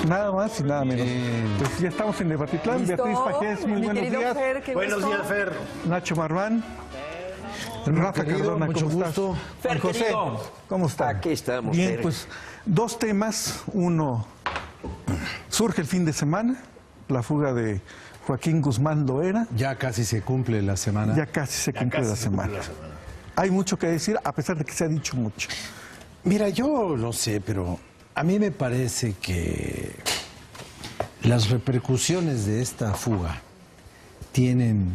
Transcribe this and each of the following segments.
Nada más y nada menos. Pues ya estamos en Debatitlán. ¿Listo? Beatriz Pajés, muy buenos días. Fer, buenos días, Fer. Nacho Marván. Rafa Cardona, mucho ¿cómo gusto. estás? Fer, José, querido. ¿cómo estás? Aquí estamos, Bien, Fer. pues dos temas. Uno, surge el fin de semana, la fuga de Joaquín Guzmán Loera. Ya casi se cumple la semana. Ya casi se cumple la semana. Hay mucho que decir, a pesar de que se ha dicho mucho. Mira, yo no sé, pero a mí me parece que las repercusiones de esta fuga tienen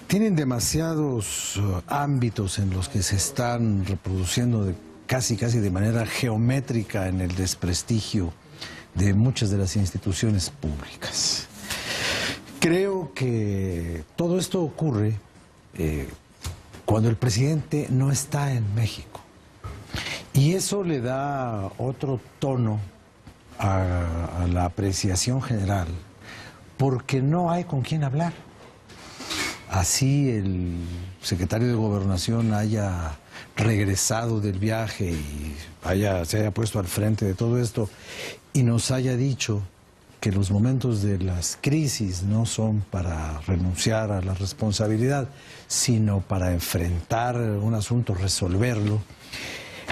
demasiados ámbitos en los que se están reproduciendo casi de manera geométrica en el desprestigio de muchas de las instituciones públicas. Creo que todo esto ocurre cuando el presidente no está en México. Y eso le da otro tono a la apreciación general, porque no hay con quién hablar. Así el secretario de Gobernación haya regresado del viaje y se haya puesto al frente de todo esto y nos haya dicho que los momentos de las crisis no son para renunciar a la responsabilidad, sino para enfrentar un asunto, resolverlo.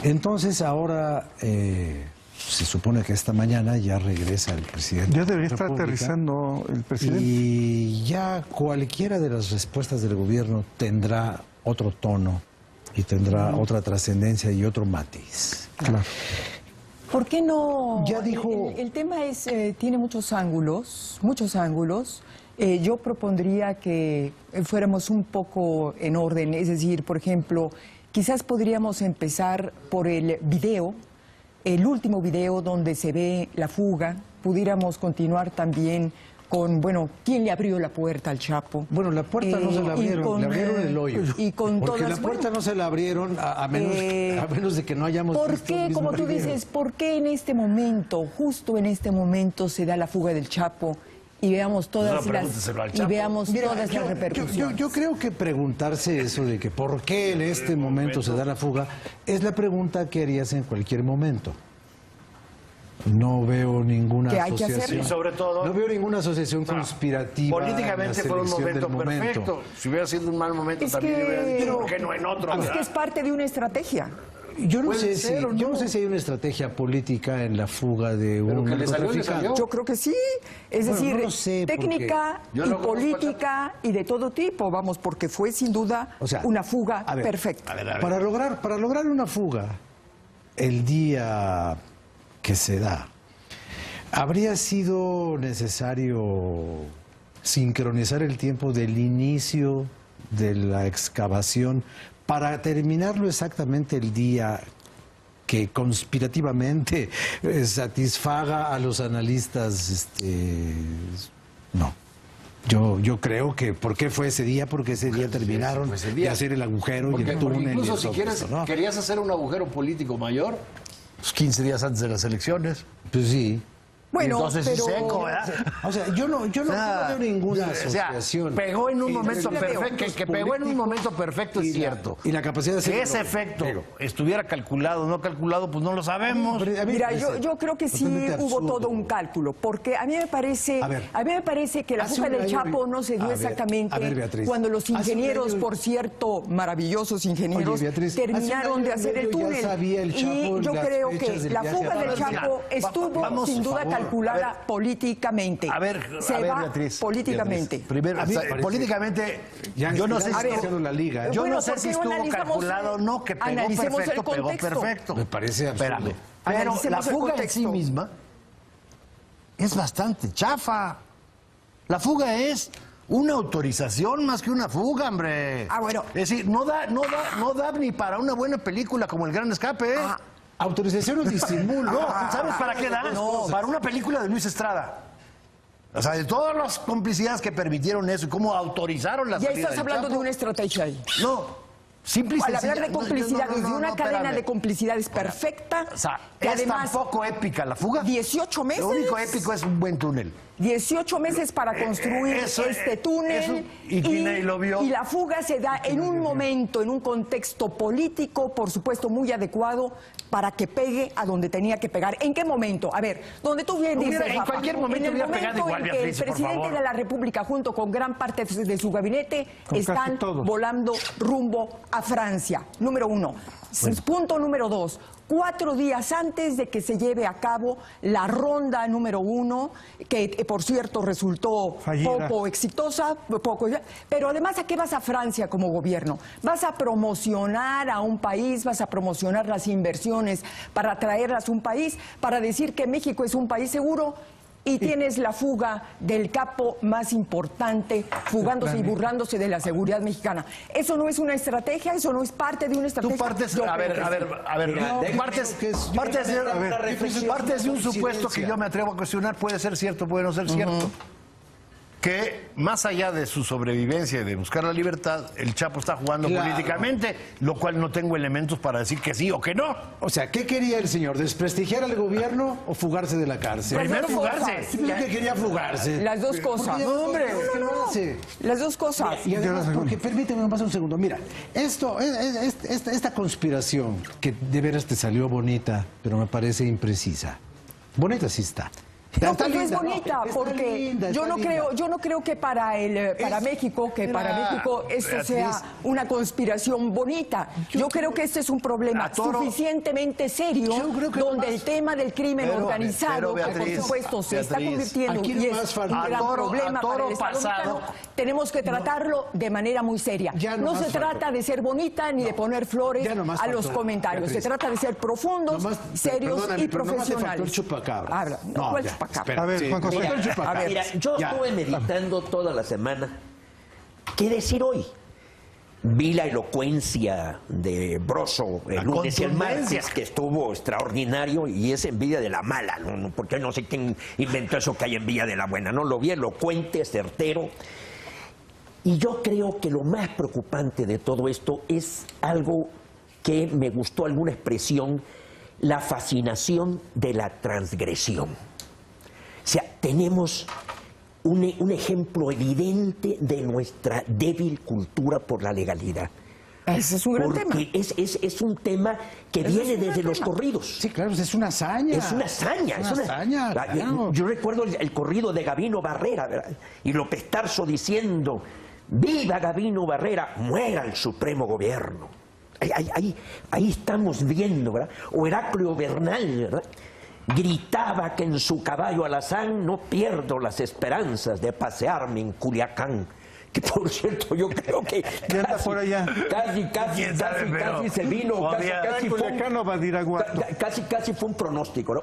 Entonces ahora se supone que esta mañana ya regresa el presidente. Ya debería estar aterrizando el presidente. Y ya cualquiera de las respuestas del gobierno tendrá otro tono y tendrá otra trascendencia y otro matiz. Claro. ¿Por qué no? Ya dijo... El tema es, tiene muchos ángulos, yo propondría que fuéramos un poco en orden, es decir, por ejemplo, quizás podríamos empezar por el video, el último video donde se ve la fuga. Pudiéramos continuar también con, bueno, ¿quién le abrió la puerta al Chapo? Bueno, la puerta no se la abrieron, le abrieron el hoyo. Y con porque todas, la puerta no se la abrieron a menos de que no hayamos ¿por visto qué, el mismo como tú video? dices, por qué en este momento, justo en este momento, se da la fuga del Chapo y veamos todas las repercusiones? Yo creo que preguntarse eso de que por qué en este momento se da la fuga es la pregunta que harías en cualquier momento. No veo ninguna asociación. Y sobre todo, no veo ninguna asociación conspirativa. Políticamente fue un momento perfecto. Si hubiera sido un mal momento también le hubiera dicho, ¿por qué no en otro? Es que es parte de una estrategia. Yo no sé si hay una estrategia política en la fuga de un narcotraficante. Yo creo que sí. Es decir, no lo sé, técnica y política y de todo tipo, vamos, porque fue sin duda una fuga perfecta. Para lograr una fuga, el día que se da, habría sido necesario sincronizar el tiempo del inicio de la excavación para terminarlo exactamente el día que conspirativamente satisfaga a los analistas. No. Yo creo que ¿por qué fue ese día? Porque ese día terminaron de hacer el agujero y el túnel. Incluso si querías hacer un agujero político mayor, 15 días antes de las elecciones. Pues sí. Bueno, entonces pero... seco, ¿verdad? O sea, yo no veo ninguna asociación. Pegó en un momento perfecto. Que pegó en un momento perfecto es cierto. Y la capacidad de hacer... Que ese efecto estuviera calculado o no calculado, pues no lo sabemos. Mira, yo creo que sí hubo todo un cálculo, porque a mí me parece que la fuga del Chapo no se dio exactamente cuando los ingenieros, por cierto, maravillosos ingenieros, terminaron de hacer el túnel. Y yo creo que la fuga del Chapo estuvo sin duda calculada políticamente. A ver, Beatriz. Políticamente. Primero, políticamente, yo no sé si estuvo calculado o no, que pegó perfecto. Me parece absurdo. Pero la fuga en sí misma es bastante chafa. La fuga es una autorización más que una fuga, hombre. Bueno. Es decir, no da ni para una buena película como El Gran Escape, ¿eh? Autorización o disimulo. No, ¿sabes para qué da? Para una película de Luis Estrada. O sea, de todas las complicidades que permitieron eso y cómo autorizaron la salida del Chapo. Ya estás hablando de una estrategia ahí. No, simple y al hablar de complicidades, de una cadena de complicidades perfecta, o sea, que es además tan poco épica la fuga. 18 meses. Lo único épico es un buen túnel. 18 meses para construir este túnel lo vio. y la fuga se da en un momento, en un contexto político, por supuesto, muy adecuado para que pegue a donde tenía que pegar. ¿En qué momento? A ver, donde tú bien dices, en Rafa, cualquier momento en el hubiera pegado momento igual, en que Beatriz, el por presidente favor. de la República, junto con gran parte de su gabinete, Con están casi todos. volando rumbo a Francia. Número 1. Punto número 2. 4 días antes de que se lleve a cabo la ronda número 1, que por cierto resultó Fallida. poco exitosa, pero además, ¿a qué vas a Francia como gobierno? Vas a promocionar a un país, vas a promocionar las inversiones para traerlas a un país, para decir que México es un país seguro. Y tienes la fuga del capo más importante, fugándose y burlándose de la seguridad mexicana. ¿Eso no es una estrategia? ¿Eso no es parte de una estrategia? Tú partes, Yo a ver, creo que sí. partes de un supuesto que yo me atrevo a cuestionar, puede ser cierto, puede no ser cierto. Que más allá de su sobrevivencia y de buscar la libertad, el Chapo está jugando políticamente, lo cual no tengo elementos para decir que sí o que no. O sea, ¿qué quería el señor? ¿Desprestigiar al gobierno o fugarse de la cárcel? Primero fugarse. Yo que quería fugarse. Las dos cosas. No, hombre, es que lo hace. Las dos cosas. Y además, porque permíteme nomás un segundo. Mira, esta conspiración que de veras te salió bonita, pero me parece imprecisa. Bonita sí está. No, Está pues no es linda, bonita, está porque linda, yo está no linda. creo que para México, esto Beatriz, sea una conspiración bonita. Yo creo que este es un problema suficientemente serio, yo creo que donde nomás- el tema del crimen organizado, que por Beatriz, supuesto se está convirtiendo aquí y nomás es falta- un gran A toro problema para el Estado pasado. mexicano, tenemos que tratarlo de manera muy seria. Ya No nomás se trata faltó. de ser bonita ni de poner flores Ya nomás a los faltó, comentarios. Beatriz. Se trata de ser profundos, Nomás- serios perdóname, y pero nomás te faltó profesionales. el chupacabras. Habla, No, ¿cuál ya, chupacabras? espera. A ver, Sí, Juan José. faltó el chupacabras. Mira, yo Ya. estuve meditando toda la semana. ¿Qué decir hoy? Vi la elocuencia de Broso el La lunes y el contundencia. martes, que estuvo extraordinario, y es envidia de la mala, ¿no? Porque no sé quién inventó eso que hay envidia de la buena, ¿no? Lo vi elocuente, certero. Y yo creo que lo más preocupante de todo esto es algo que me gustó, alguna expresión, la fascinación de la transgresión. O sea, tenemos un ejemplo evidente de nuestra débil cultura por la legalidad. Ese es un gran tema. Porque es un tema que Ese viene es un desde gran los tema. corridos. Sí, claro, es una hazaña. Es una hazaña. Es una hazaña, claro. Yo recuerdo el corrido de Gabino Barrera, ¿verdad? Y López Tarso diciendo: ¡viva Gabino Barrera! ¡Muera el supremo gobierno! Ahí estamos viendo, ¿verdad? O Heraclio Bernal, ¿verdad? Gritaba que en su caballo alazán: no pierdo las esperanzas de pasearme en Culiacán. Que por cierto, yo creo que Ya anda por allá. ¿Quién sabe, pero casi se vino, casi fue un- Culiacán o Badiraguato. Casi fue un pronóstico, ¿no?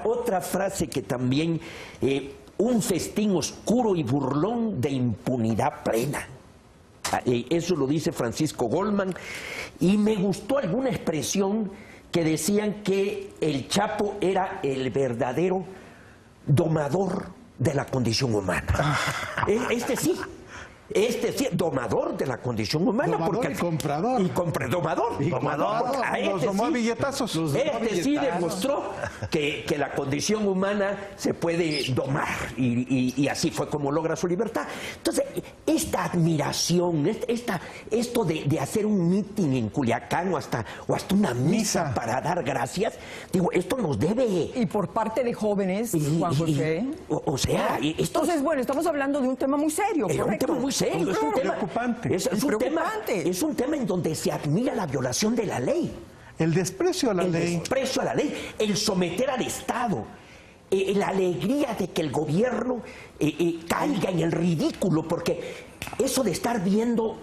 Otra frase que también, un festín oscuro y burlón de impunidad plena. Eso lo dice Francisco Goldman. Y me gustó alguna expresión que decían que el Chapo era el verdadero domador de la condición humana. Este sí, domador de la condición humana. Domador porque, y comprador. Domador. A Los este domó a sí. billetazos. Este sí demostró que la condición humana se puede domar, y así fue como logra su libertad. Entonces, esta admiración, esto de hacer un mitin en Culiacán o hasta una misa Misa. para dar gracias, digo, esto nos debe... Y por parte de jóvenes, Juan José. O sea, esto Entonces, bueno, estamos hablando de un tema muy serio, es un correcto. tema muy serio, es un Claro, tema preocupante. es un Preocupante. es un tema en donde se admira la violación de la ley. El desprecio a la El ley. desprecio a la ley, el someter al Estado, la alegría de que el gobierno caiga en el ridículo, porque eso de estar viendo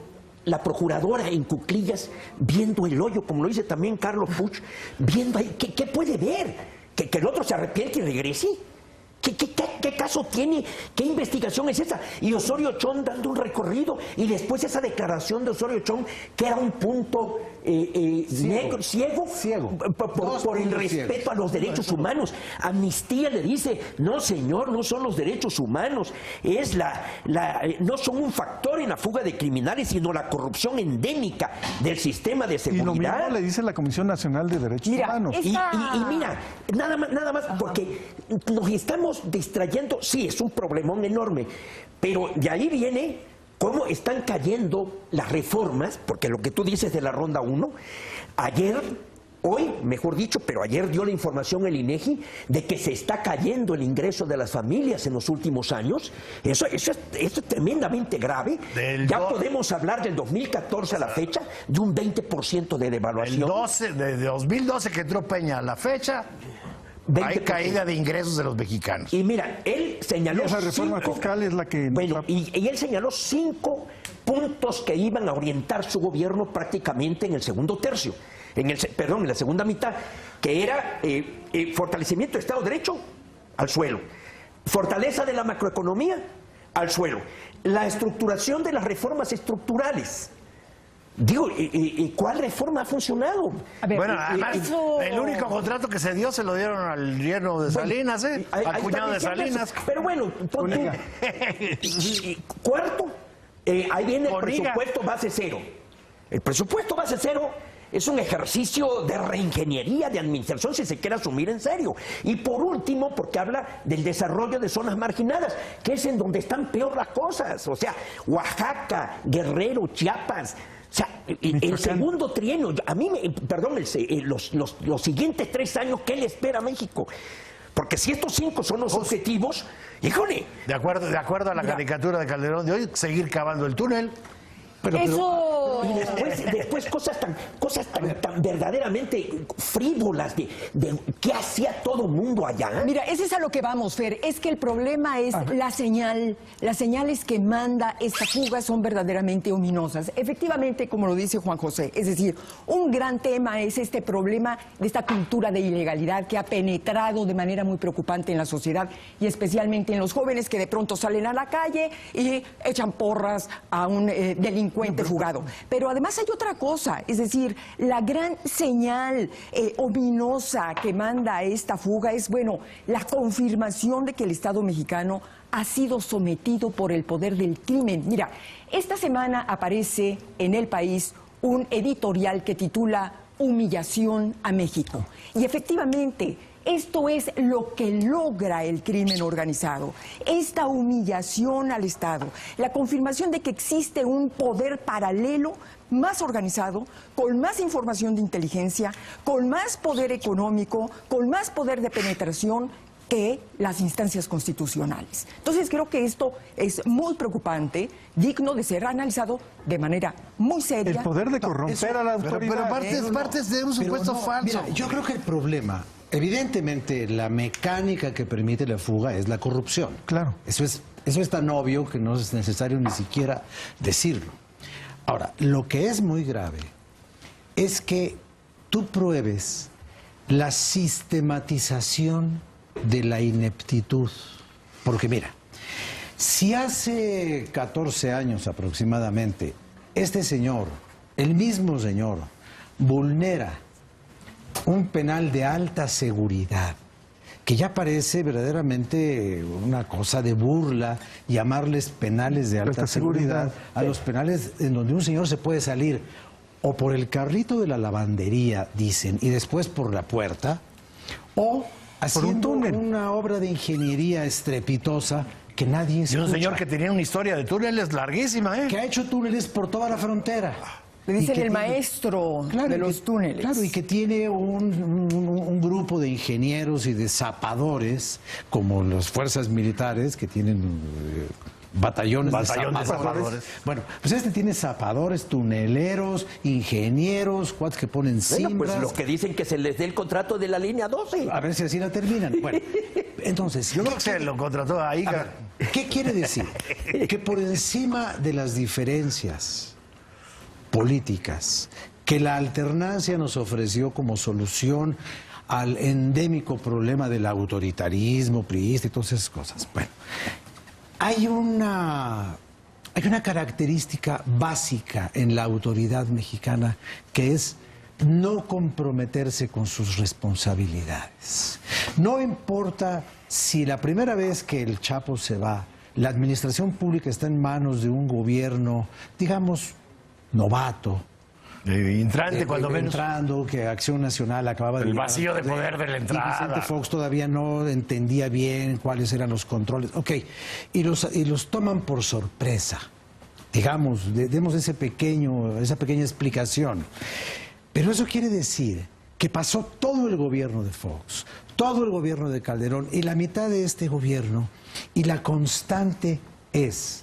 la procuradora en cuclillas, viendo el hoyo, como lo dice también Carlos Puch, viendo ahí, ¿qué puede ver? ¿Que el otro se arrepiente y regrese? ¿Qué caso tiene? ¿Qué investigación es esa? Y Osorio Chong dando un recorrido, y después esa declaración de Osorio Chong, que era un punto negro, ciego. Por el respeto a los derechos humanos. Amnistía le dice, no señor, no son los derechos humanos, es no son un factor en la fuga de criminales, sino la corrupción endémica del sistema de Y seguridad. lo mismo le dice la Comisión Nacional de Derechos Humanos. Y mira, nada más, porque nos estamos distrayendo, sí, es un problemón enorme, pero de ahí viene cómo están cayendo las reformas, porque lo que tú dices de la Ronda 1, hoy, mejor dicho, pero ayer dio la información el INEGI de que se está cayendo el ingreso de las familias en los últimos años. Eso es tremendamente grave. Podemos hablar del 2014 a la fecha de un 20% de devaluación. De 2012 que entró Peña a la fecha, hay caída de ingresos de los mexicanos. Y mira, él señaló... Y esa reforma fiscal es la que... Bueno, y él señaló 5 puntos que iban a orientar su gobierno prácticamente en el segundo tercio. En la segunda mitad, que era fortalecimiento del Estado de Derecho al suelo, fortaleza de la macroeconomía al suelo, la estructuración de las reformas estructurales. Digo, ¿cuál reforma ha funcionado? Bueno, además, el único contrato que se dio se lo dieron al yerno de Salinas, al cuñado de Salinas. Pero bueno, cuarto, ahí viene el presupuesto base cero. El presupuesto base cero es un ejercicio de reingeniería, de administración, si se quiere asumir en serio. Y por último, porque habla del desarrollo de zonas marginadas, que es en donde están peor las cosas. O sea, Oaxaca, Guerrero, Chiapas. O sea, el segundo trienio, los siguientes 3 años, ¿qué le espera a México? Porque si estos 5 son los objetivos, híjole. De acuerdo a la caricatura de Calderón de hoy, seguir cavando el túnel. Y después cosas tan verdaderamente frívolas de qué hacía todo el mundo allá. Mira, ese es a lo que vamos, Fer. Es que el problema es la señal. Las señales que manda esta fuga son verdaderamente ominosas. Efectivamente, como lo dice Juan José, es decir, un gran tema es este problema de esta cultura de ilegalidad que ha penetrado de manera muy preocupante en la sociedad y especialmente en los jóvenes que de pronto salen a la calle y echan porras a un delincuente fugado. Pero además hay otra cosa, es decir, la gran señal ominosa que manda esta fuga es, bueno, la confirmación de que el Estado mexicano ha sido sometido por el poder del crimen. Mira, esta semana aparece en El País un editorial que titula Humillación a México. Y efectivamente, esto es lo que logra el crimen organizado, esta humillación al Estado, la confirmación de que existe un poder paralelo más organizado, con más información de inteligencia, con más poder económico, con más poder de penetración que las instancias constitucionales. Entonces creo que esto es muy preocupante, digno de ser analizado de manera muy seria. El poder de corromper a la autoridad. Pero partes de un supuesto falso. Mira, yo creo que el problema, evidentemente, la mecánica que permite la fuga es la corrupción. Claro. Eso es tan obvio que no es necesario ni siquiera decirlo. Ahora, lo que es muy grave es que tú pruebes la sistematización de la ineptitud. Porque mira, si hace 14 años aproximadamente este señor, el mismo señor, vulnera un penal de alta seguridad, que ya parece verdaderamente una cosa de burla llamarles penales de alta seguridad a los penales en donde un señor se puede salir o por el carrito de la lavandería, dicen, y después por la puerta, o haciendo una obra de ingeniería estrepitosa que nadie escucha. Y un señor que tenía una historia de túneles larguísima, que ha hecho túneles por toda la frontera. Le dicen el maestro de los túneles. Claro, y que tiene un grupo de ingenieros y de zapadores, como las fuerzas militares, que tienen batallones de zapadores. Bueno, pues este tiene zapadores, tuneleros, ingenieros, cuates que ponen cimbras. Bueno, pues los que dicen que se les dé el contrato de la línea 12. A ver si así la terminan. Bueno, entonces... Yo creo que se lo contrató ahí. ¿Qué quiere decir? Que por encima de las diferencias políticas que la alternancia nos ofreció como solución al endémico problema del autoritarismo priista y todas esas cosas. Bueno, hay una hay una característica básica en la autoridad mexicana que es no comprometerse con sus responsabilidades. No importa si la primera vez que el Chapo se va, la administración pública está en manos de un gobierno, digamos, novato. Entrante, cuando menos. Entrando, que Acción Nacional acababa de... El llegar vacío de al poder, poder de la y entrada. Vicente Fox todavía no entendía bien cuáles eran los controles. Ok, y los toman por sorpresa. Digamos, demos esa pequeña explicación. Pero eso quiere decir que pasó todo el gobierno de Fox, todo el gobierno de Calderón y la mitad de este gobierno, y la constante es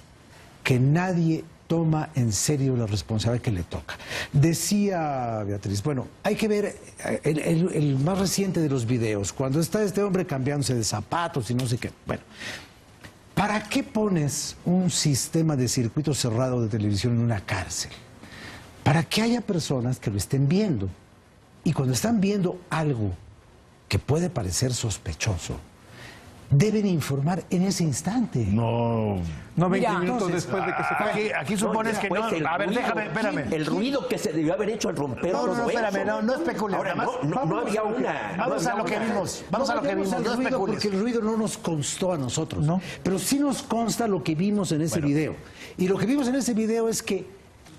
que nadie toma en serio la responsabilidad que le toca. Decía Beatriz, bueno, hay que ver el más reciente de los videos, cuando está este hombre cambiándose de zapatos y no sé qué. Bueno, ¿para qué pones un sistema de circuito cerrado de televisión en una cárcel? Para que haya personas que lo estén viendo. Y cuando están viendo algo que puede parecer sospechoso, deben informar en ese instante. No. No 20 Mira, minutos después de que se fue. Aquí supones que no. Después, A ver, ruido, déjame, espérame. El ruido que se debió haber hecho al romper No, todo espérame, eso. no especulemos. Ahora, Nada más. no había una... Vamos no a había lo que una- vimos. Vamos a lo que vayamos vimos. al No ruido, especules. porque el ruido no nos constó a nosotros. No. Pero sí nos consta lo que vimos en ese video. Y lo que vimos en ese video es que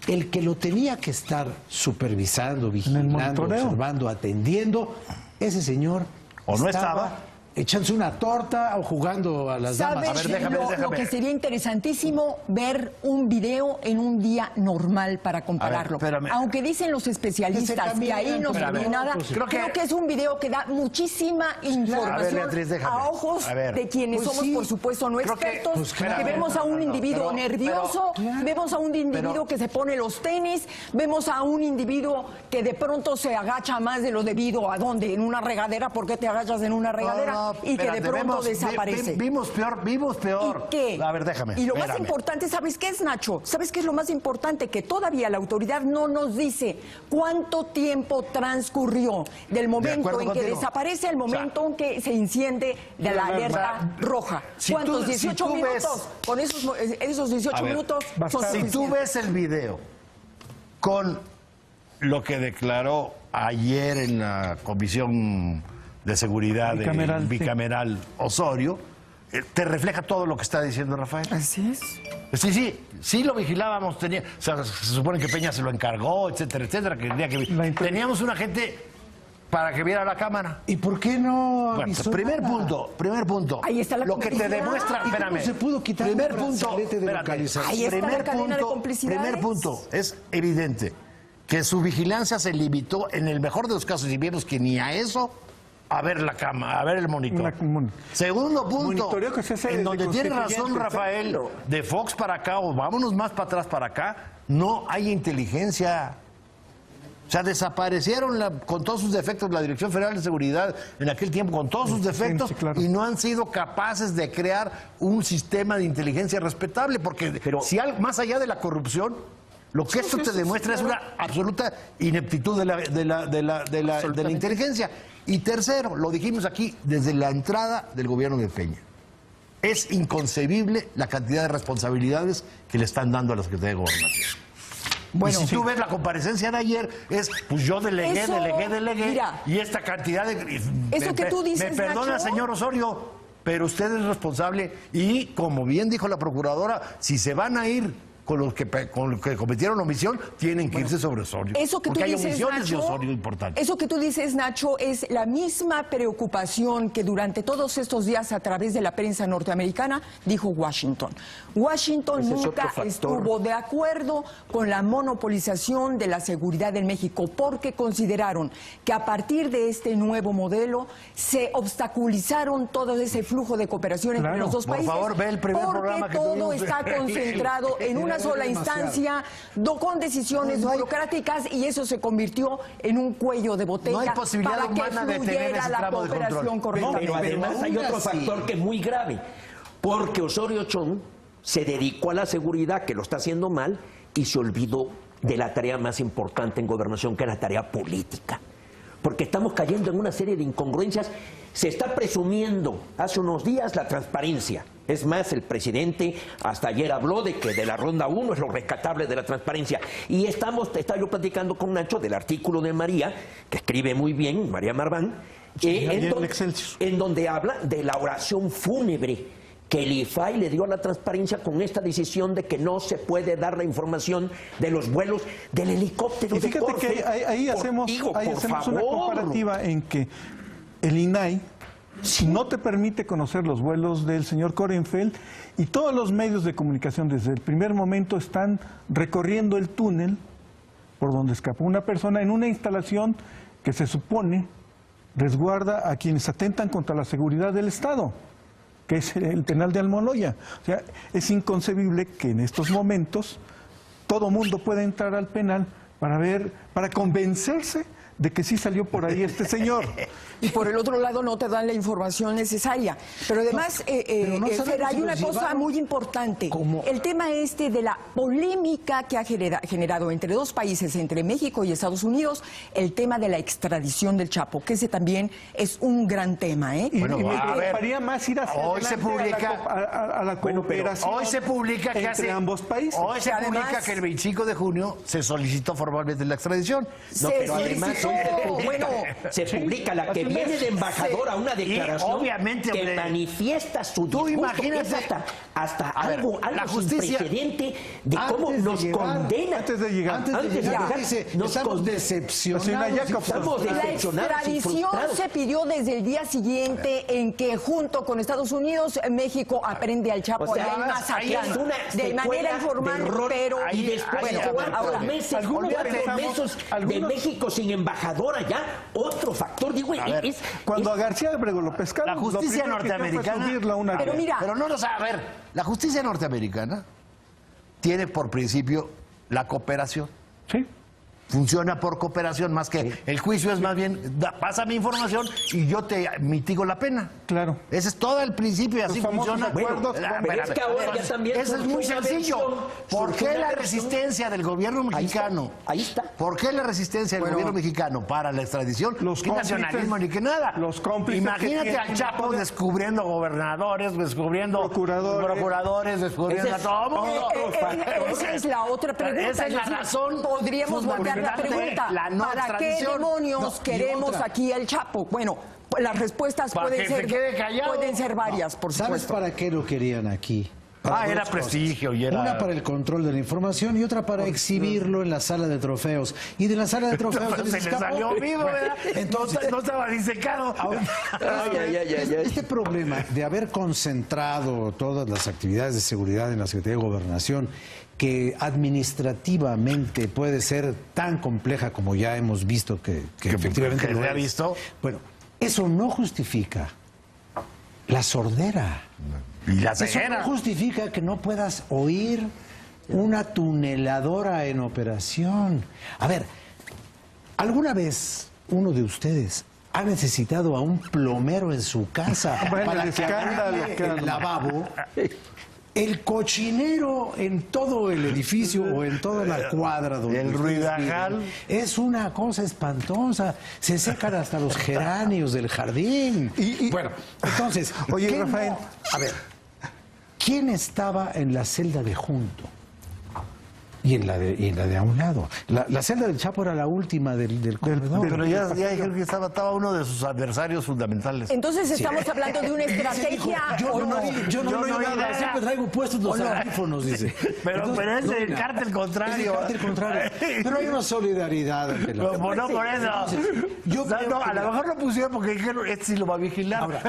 el que lo tenía que estar supervisando, vigilando, monitoreo. observando, atendiendo, ese señor O no estaba. echándose una torta o jugando a las damas. ¿Sabes A ver, déjame, lo déjame. que sería interesantísimo? Ver un video en un día normal para compararlo. espérame. Aunque dicen los especialistas que ahí no se Espérame. ve nada, Pues, creo que es un video que da muchísima información Beatriz, déjame. a ojos A ver. de quienes Pues somos, sí. por supuesto, no Creo que- expertos, pues, que espérame. vemos a un individuo pero- nervioso, vemos a un individuo que se pone los tenis, vemos a un individuo que de pronto se agacha más de lo debido. ¿A dónde? ¿En una regadera? ¿Por qué te agachas en una regadera? No, Y que de espérate, pronto vemos- desaparece. Vimos peor. ¿Y qué? A ver, déjame. Y lo más espérame. importante, ¿sabes qué es, Nacho? ¿Sabes qué es lo más importante? Que todavía la autoridad no nos dice cuánto tiempo transcurrió del momento acuerdo en que contigo. desaparece al momento en que se enciende de la alerta roja. si ¿Cuántos? tú- 18 si tú minutos. ves- Con esos 18 A ver, minutos son bastante. Si tú suficientes. ves el video con lo que declaró ayer en la Comisión de Seguridad Bicameral, sí. bicameral Osorio, te refleja todo lo que está diciendo Rafael. Así es. Sí lo vigilábamos, o sea, se supone que Peña se lo encargó, etcétera, etcétera, que tenía que teníamos un agente para que viera la cámara. ¿Y por qué no Bueno, avisó primer nada? punto. Ahí está la lo que te complicidad. demuestra, ¿Y cómo espérame. se pudo quitar primer un punto, brazalete de espérate. localización? Ahí está la cadena de complicidades. Primer punto, es evidente que su vigilancia se limitó en el mejor de los casos y vemos que ni a eso a ver la cama, a ver el monitor. Segundo punto, Monitoreo que se hace en desde donde tiene razón constituyente, Rafael, de Fox para acá o vámonos más para atrás para acá, no hay inteligencia. O sea, desaparecieron con todos sus defectos la Dirección Federal de Seguridad en aquel tiempo, con todos sus defectos, sí, claro. y no han sido capaces de crear un sistema de inteligencia respetable, porque Pero- si más allá de la corrupción, lo que esto te demuestra es una absoluta ineptitud de la inteligencia. Y tercero, lo dijimos aquí desde la entrada del gobierno de Peña. Es inconcebible la cantidad de responsabilidades que le están dando a la Secretaría de Gobernación. Bueno, y si tú ves la comparecencia de ayer, pues yo delegué, Eso, mira, y esta cantidad de... eso que tú dices, Me perdona, Nacho. señor Osorio, pero usted es responsable y, como bien dijo la procuradora, si se van a ir con los que cometieron omisión, tienen que irse sobre Osorio. Eso que porque tú hay dices, omisiones Nacho, de Osorio importantes. Eso que tú dices, Nacho, es la misma preocupación que durante todos estos días a través de la prensa norteamericana dijo Washington. Washington Ese es nunca otro factor. estuvo de acuerdo con la monopolización de la seguridad en México porque consideraron que a partir de este nuevo modelo se obstaculizaron todo ese flujo de cooperación entre Claro. los dos Por países. favor, ve el primer porque programa que todo tuvimos. está concentrado en una sola instancia, con decisiones No hay- burocráticas, y eso se convirtió en un cuello de botella No hay posibilidad para que humana de tener fluyera ese la tramo de cooperación control. correctamente. Pero además hay aún otro así- factor que es muy grave, porque Osorio Chong se dedicó a la seguridad, que lo está haciendo mal, y se olvidó de la tarea más importante en gobernación, que es la tarea política. Porque estamos cayendo en una serie de incongruencias. Se está presumiendo hace unos días la transparencia Es más, el presidente hasta ayer habló de que de la ronda 1 es lo rescatable de la transparencia. Y estaba yo platicando con Nacho del artículo de María, que escribe muy bien, María Marván, en donde habla de la oración fúnebre que el IFAI le dio a la transparencia con esta decisión de que no se puede dar la información de los vuelos del helicóptero. Y fíjate que ahí hacemos una comparativa en que el INAI no te permite conocer los vuelos del señor Korenfeld y todos los medios de comunicación desde el primer momento están recorriendo el túnel por donde escapó una persona en una instalación que se supone resguarda a quienes atentan contra la seguridad del Estado, que es el penal de Almoloya. O sea, es inconcebible que en estos momentos todo mundo pueda entrar al penal para convencerse de que sí salió por ahí este señor. Y por el otro lado no te dan la información necesaria. Pero además, Fer, hay una cosa muy importante. El tema de la polémica que ha generado entre dos países, entre México y Estados Unidos, el tema de la extradición del Chapo, que ese también es un gran tema. Bueno, y me preocuparía más ir hacia hoy se publica a la cooperación hoy se publica que entre ambos países. Hoy se publica que el 25 de junio se solicitó formalmente la extradición. No, pero además se publica la que viene de embajador a una declaración obviamente, que manifiesta su disgusto. Tú imagínate hasta algo sin precedente de cómo nos condena. Antes de llegar, dice, estamos decepcionados. La extradición se pidió desde el día siguiente en que junto con Estados Unidos México aprende al Chapo allá en Mazatlán de manera informal, pero y después ¿cuántos meses de México sin embajador allá? Otro factor, digo, cuando a García Abrego lo pescaron, la justicia norteamericana, la justicia norteamericana tiene por principio la cooperación. Sí. Funciona por cooperación, más que el juicio es más bien, pásame información y yo te mitigo la pena. Claro. Ese es todo el principio y así funciona. Pero es que ahora ya también eso es muy sencillo. ¿Por qué la resistencia del gobierno mexicano? Ahí está. ¿Por qué la resistencia del gobierno mexicano para la extradición? Ni nacionalismo ni que nada. Los cómplices. Imagínate al Chapo descubriendo gobernadores, descubriendo procuradores, descubriendo a todo mundo. Esa es la otra pregunta. Esa es la razón. Podríamos volver la pregunta, ¿para qué demonios queremos aquí el Chapo? Bueno, las respuestas pueden ser varias, por supuesto. ¿Sabes para qué lo querían aquí? Era prestigio y era... Una para el control de la información y otra para exhibirlo en la sala de trofeos. Y de la sala de trofeos se le salió vivo, ¿verdad? Entonces, no estaba disecado. Este problema de haber concentrado todas las actividades de seguridad en la Secretaría de Gobernación, que administrativamente puede ser tan compleja como ya hemos visto que efectivamente lo ha visto. Bueno, eso no justifica la sordera. Y la ceguera. Eso no justifica que no puedas oír una tuneladora en operación. A ver, ¿alguna vez uno de ustedes ha necesitado a un plomero en su casa para que haga el lavabo? El cochinero en todo el edificio o en toda la cuadra donde el ruidajal es una cosa espantosa. Se secan hasta los geranios del jardín. Bueno, entonces, oye, Rafael, a ver, ¿quién estaba en la celda de junto? Y en la de a un lado. La celda del Chapo era la última del corredor. Pero ya dijeron que estaba uno de sus adversarios fundamentales. Entonces estamos hablando de una estrategia. Yo no digo nada, siempre traigo puestos los audífonos, dice. Pero es el cártel contrario. Es el cártel contrario. Pero hay una solidaridad ante la... No, por eso. A lo mejor lo pusieron porque dijeron, este sí lo va a vigilar.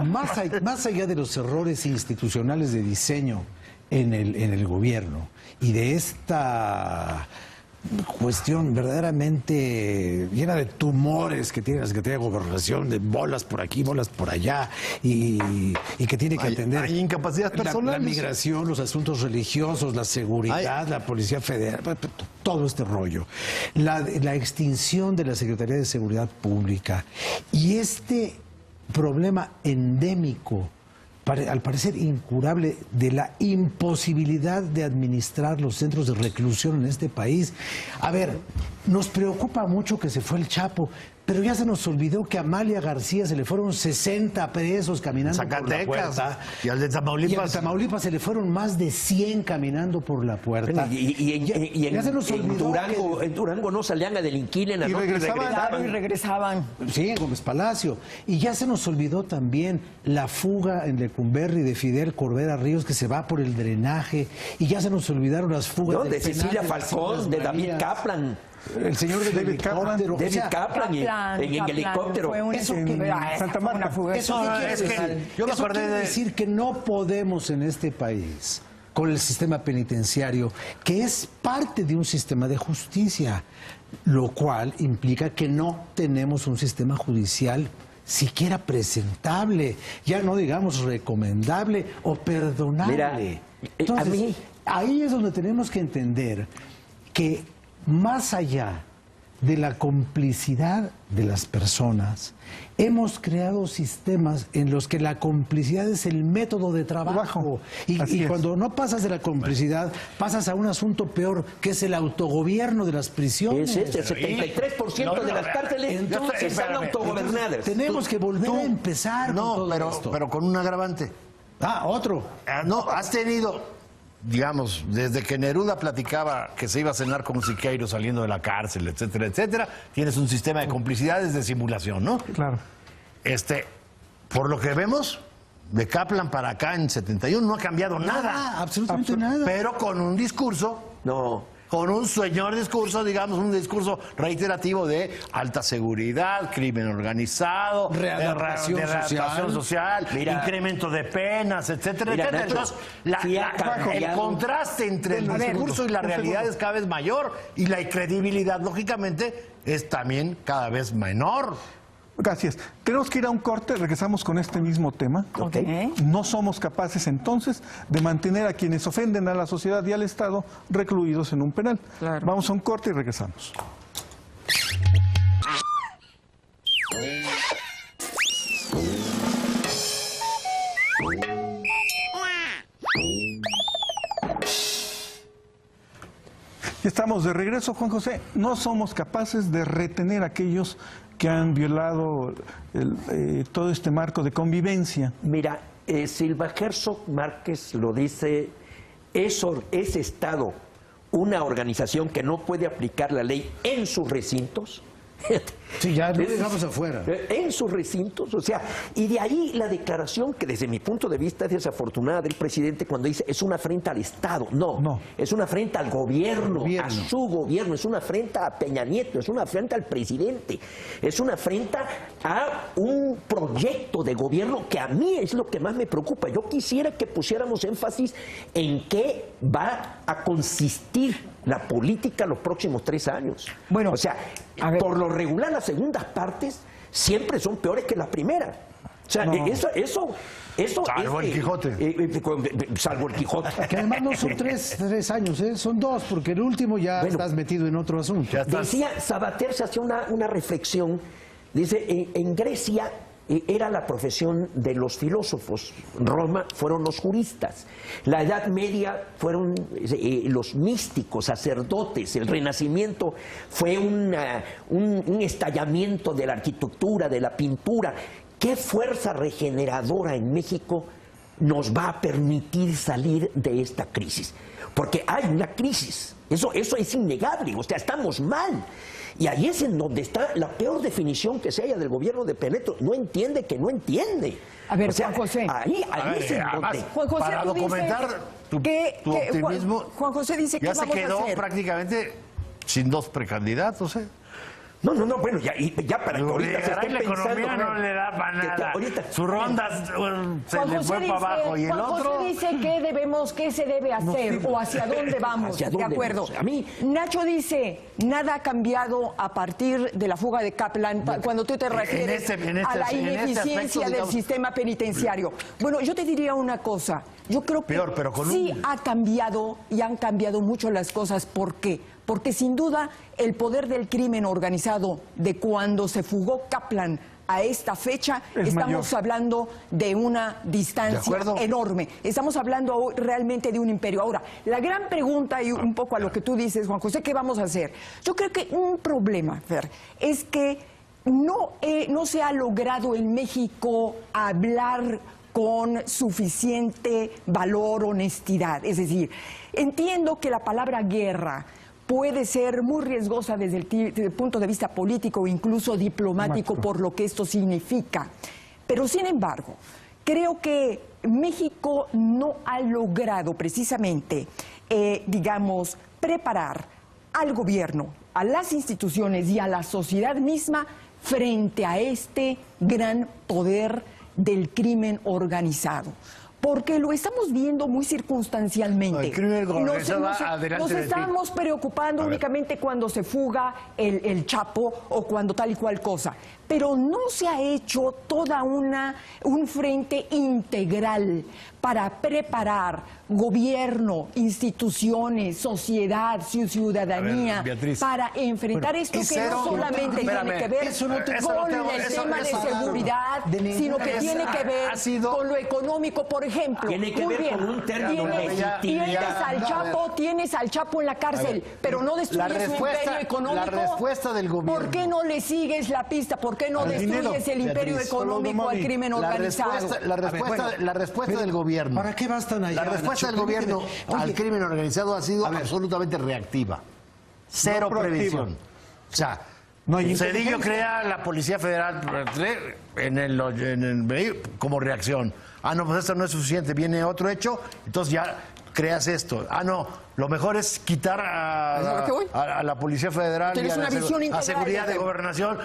Más allá de los errores institucionales de diseño en el gobierno y de esta cuestión verdaderamente llena de tumores que tiene la Secretaría de Gobernación, de bolas por aquí, bolas por allá, y que tiene que atender hay incapacidad personal, la migración, los asuntos religiosos, la seguridad, la Policía Federal, todo este rollo, la extinción de la Secretaría de Seguridad Pública y este problema endémico, al parecer incurable, de la imposibilidad de administrar los centros de reclusión en este país. A ver, nos preocupa mucho que se fue el Chapo, Pero ya se nos olvidó que a Amalia García se le fueron 60 presos caminando por la puerta. Y al de Tamaulipas. Y al de Tamaulipas se le fueron más de 100 caminando por la puerta. En Durango no salían a delinquir en la noche y regresaban. Sí, en Gómez Palacio. Y ya se nos olvidó también la fuga en Lecumberri de Fidel Corbera Ríos, que se va por el drenaje. Y ya se nos olvidaron las fugas de Cecilia Falcón, de David Kaplan. El señor de David Kaplan. David Kaplan en helicóptero. Eso que Santa Marta. Eso quiere decir que no podemos en este país, con el sistema penitenciario, que es parte de un sistema de justicia, lo cual implica que no tenemos un sistema judicial siquiera presentable, ya no digamos recomendable o perdonable. Mira, entonces, ahí es donde tenemos que entender que más allá de la complicidad de las personas, hemos creado sistemas en los que la complicidad es el método de trabajo. Y cuando no pasas de la complicidad, pasas a un asunto peor, que es el autogobierno de las prisiones. El 73% de las cárceles están autogobernadas. Tenemos que volver a empezar con todo esto. Pero con un agravante. Otro. No, has tenido... Digamos, desde que Neruda platicaba que se iba a cenar con Siqueiro saliendo de la cárcel, etcétera, etcétera, tienes un sistema de complicidades de simulación, ¿no? Claro. Por lo que vemos, de Kaplan para acá en 71 no ha cambiado nada. Absolutamente nada. Pero con un discurso... Con un señor discurso, digamos, un discurso reiterativo de alta seguridad, crimen organizado, readaptación social, incremento de penas, etcétera, etcétera. Entonces, el contraste entre el discurso y la realidad es cada vez mayor y la credibilidad, lógicamente, es también cada vez menor. Gracias. Tenemos que ir a un corte, regresamos con este mismo tema. Okay. No somos capaces entonces de mantener a quienes ofenden a la sociedad y al Estado recluidos en un penal. Claro. Vamos a un corte y regresamos. Estamos de regreso, Juan José. No somos capaces de retener a aquellos que han violado todo este marco de convivencia. Mira, Silva Herzog Márquez lo dice, ¿es Estado una organización que no puede aplicar la ley en sus recintos? Sí, ya lo dejamos afuera. En sus recintos, o sea, y de ahí la declaración que desde mi punto de vista es desafortunada del presidente cuando dice es una afrenta al Estado. No, es una afrenta al gobierno, a su gobierno, es una afrenta a Peña Nieto, es una afrenta al presidente, es una afrenta a un proyecto de gobierno que a mí es lo que más me preocupa. Yo quisiera que pusiéramos énfasis en qué va a consistir la política los próximos 3 años. Bueno, o sea, por lo regular las segundas partes siempre son peores que las primeras. O sea, eso salvo el Quijote. Salvo el Quijote. Que además no son 3 años, son 2, porque el último ya estás metido en otro asunto. Decía, Sabater se hacía una reflexión, dice, en Grecia era la profesión de los filósofos, Roma fueron los juristas, la Edad Media fueron los místicos, sacerdotes, el Renacimiento fue un estallamiento de la arquitectura, de la pintura. ¿Qué fuerza regeneradora en México nos va a permitir salir de esta crisis? Porque hay una crisis, eso es innegable, o sea, estamos mal. Y ahí es en donde está la peor definición que se haya del gobierno de Penedo. No entiende que no entiende. A ver, o sea, Juan José. Ahí es en donde... Juan José, para documentar tu optimismo, Juan José dice que ya se quedó prácticamente sin 2 precandidatos, ¿eh? No, bueno, ya para que ahorita se estén la pensando... economía no le da para nada. Su ronda se le fue para abajo. Y el Juan otro... José dice qué se debe hacer o hacia dónde vamos. ¿Hacia dónde de acuerdo. vamos? A mí... Nacho dice, nada ha cambiado a partir de la fuga de Kaplan, cuando tú te refieres a la ineficiencia del sistema penitenciario. Bueno, yo te diría una cosa. Yo creo que sí ha cambiado y han cambiado mucho las cosas. ¿Por qué? Porque sin duda el poder del crimen organizado de cuando se fugó Kaplan a esta fecha, estamos hablando de una distancia enorme. Estamos hablando realmente de un imperio. Ahora, la gran pregunta, y un poco a lo que tú dices, Juan José, ¿qué vamos a hacer? Yo creo que un problema, Fer, es que no se ha logrado en México hablar con suficiente valor, honestidad. Es decir, entiendo que la palabra guerra puede ser muy riesgosa desde el punto de vista político o incluso diplomático por lo que esto significa. Pero, sin embargo, creo que México no ha logrado precisamente, digamos, preparar al gobierno, a las instituciones y a la sociedad misma frente a este gran poder del crimen organizado. Porque lo estamos viendo muy circunstancialmente. El crimen organizado nos estamos preocupando únicamente cuando se fuga el Chapo o cuando tal y cual cosa. Pero no se ha hecho toda un frente integral para preparar gobierno, instituciones, sociedad, ciudadanía, para enfrentar esto que no solamente tiene que ver con el tema de seguridad, sino que tiene que ver con lo económico, por ejemplo. Tiene que ver con un término tienes al Chapo en la cárcel, pero no destruyes su imperio económico. La respuesta del gobierno. ¿Por qué no le sigues la pista? ¿Por qué no destruyes el imperio económico al crimen organizado? La respuesta del gobierno. ¿Para qué bastan allá? La respuesta del gobierno al crimen organizado ha sido absolutamente reactiva. Cero prevención. O sea, Cedillo crea la Policía Federal como reacción. Ah, no, pues esto no es suficiente. Viene otro hecho, entonces ya creas esto. Ah, no. Lo mejor es quitar a la Policía Federal y a Seguridad de Gobernación.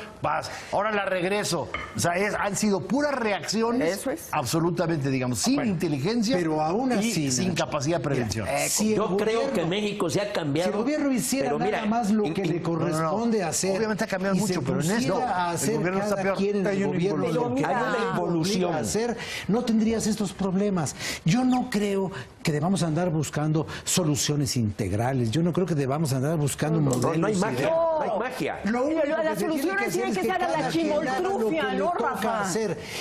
Ahora la regreso. O sea, han sido puras reacciones absolutamente, digamos, sin inteligencia, pero aún así, y sin capacidad de prevención. Yo creo que México se ha cambiado. Si el gobierno hiciera nada más lo que le corresponde hacer, obviamente ha cambiado mucho, pero en esto el gobierno está peor. El gobierno lo que obliga a hacer, no tendrías estos problemas. Yo no creo que debamos andar buscando soluciones integrales. Yo no creo que debamos andar buscando modelos. No hay magia. No hay magia. Las soluciones tienen que ser a la chimoltrufia, ¿no, Rafa?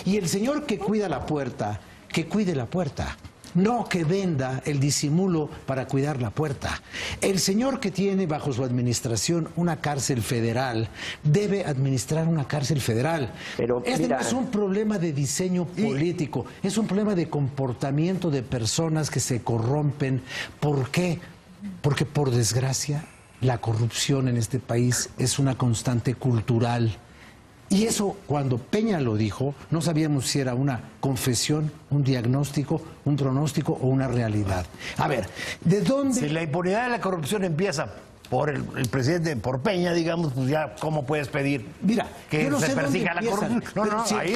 Y el señor que cuida la puerta, que cuide la puerta. No que venda el disimulo para cuidar la puerta. El señor que tiene bajo su administración una cárcel federal debe administrar una cárcel federal. Pero no es un problema de diseño político, es un problema de comportamiento de personas que se corrompen. ¿Por qué? Porque por desgracia la corrupción en este país es una constante cultural. Y eso, cuando Peña lo dijo, no sabíamos si era una confesión, un diagnóstico, un pronóstico o una realidad. A ver, ¿de dónde...? Si la impunidad de la corrupción empieza por el presidente, por Peña, digamos, pues ya, ¿cómo puedes pedir que se persiga la corrupción? No, si ahí,